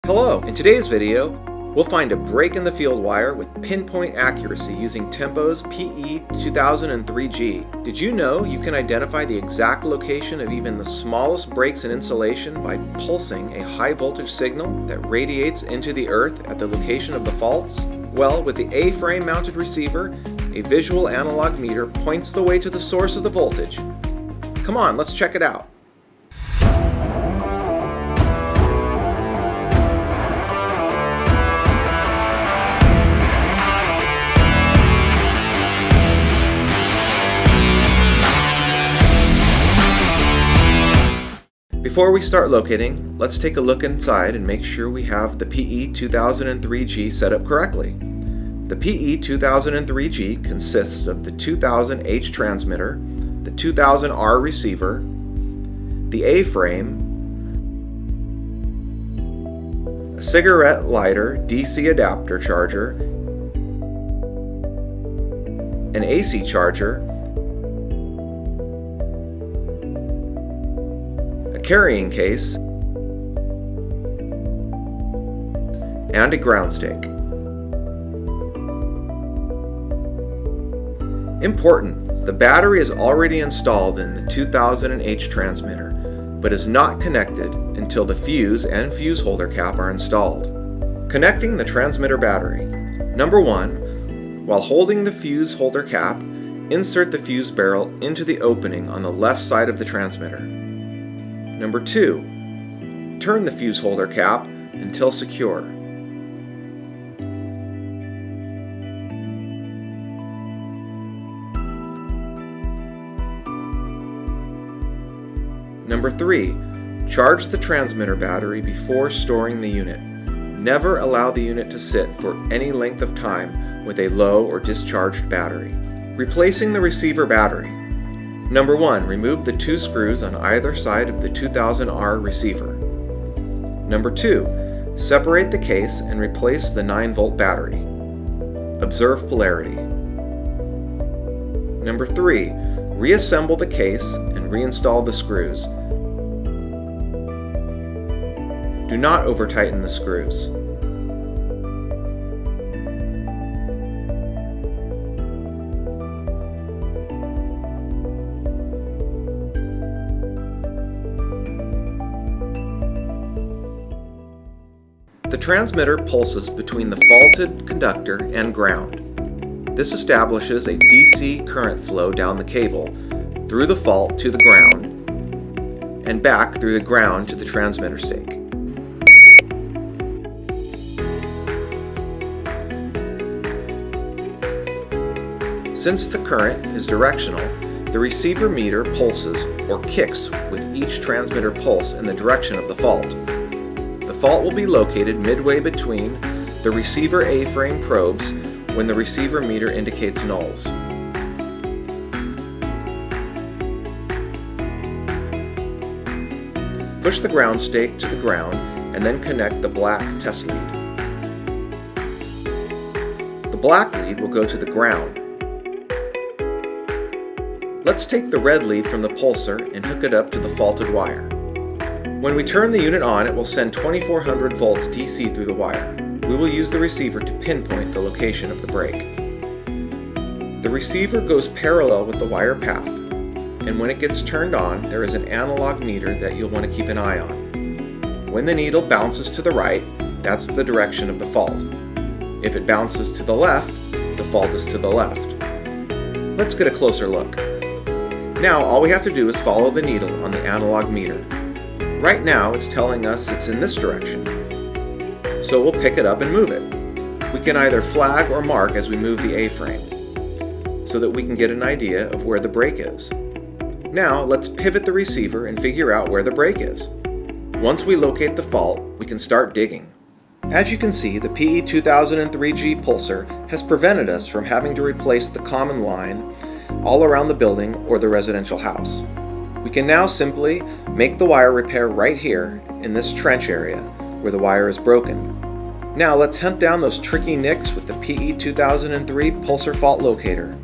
Hello! In today's video, we'll find a break in the field wire with pinpoint accuracy using Tempo's PE2003-G. Did you know you can identify the exact location of even the smallest breaks in insulation by pulsing a high voltage signal that radiates into the earth at the location of the faults? Well, with the A-frame mounted receiver, a visual analog meter points the way to the source of the voltage. Come on, let's check it out. Before we start locating, let's take a look inside and make sure we have the PE2003-G set up correctly. The PE2003-G consists of the 2000H transmitter, the 2000R receiver, the A-frame, a cigarette lighter DC adapter charger, an AC charger, carrying case, and a ground stake. Important: the battery is already installed in the 2000H transmitter, but is not connected until the fuse and fuse holder cap are installed. Connecting the transmitter battery. Number 1, while holding the fuse holder cap, insert the fuse barrel into the opening on the left side of the transmitter. Number 2, turn the fuse holder cap until secure. Number 3, charge the transmitter battery before storing the unit. Never allow the unit to sit for any length of time with a low or discharged battery. Replacing the receiver battery. Number 1, remove the 2 screws on either side of the 2000R receiver. Number 2, separate the case and replace the 9-volt battery. Observe polarity. Number 3, reassemble the case and reinstall the screws. Do not over-tighten the screws. The transmitter pulses between the faulted conductor and ground. This establishes a DC current flow down the cable, through the fault to the ground, and back through the ground to the transmitter stake. Since the current is directional, the receiver meter pulses or kicks with each transmitter pulse in the direction of the fault. The fault will be located midway between the receiver A-frame probes when the receiver meter indicates nulls. Push the ground stake to the ground and then connect the black test lead. The black lead will go to the ground. Let's take the red lead from the pulsar and hook it up to the faulted wire. When we turn the unit on, it will send 2400 volts DC through the wire. We will use the receiver to pinpoint the location of the break. The receiver goes parallel with the wire path, and when it gets turned on, there is an analog meter that you'll want to keep an eye on. When the needle bounces to the right, that's the direction of the fault. If it bounces to the left, the fault is to the left. Let's get a closer look. Now all we have to do is follow the needle on the analog meter. Right now it's telling us it's in this direction, so we'll pick it up and move it. We can either flag or mark as we move the A-frame, so that we can get an idea of where the break is. Now let's pivot the receiver and figure out where the break is. Once we locate the fault, we can start digging. As you can see, the PE2003-G pulsar has prevented us from having to replace the common line all around the building or the residential house. We can now simply make the wire repair right here in this trench area where the wire is broken. Now let's hunt down those tricky nicks with the PE2003 pulsar fault locator.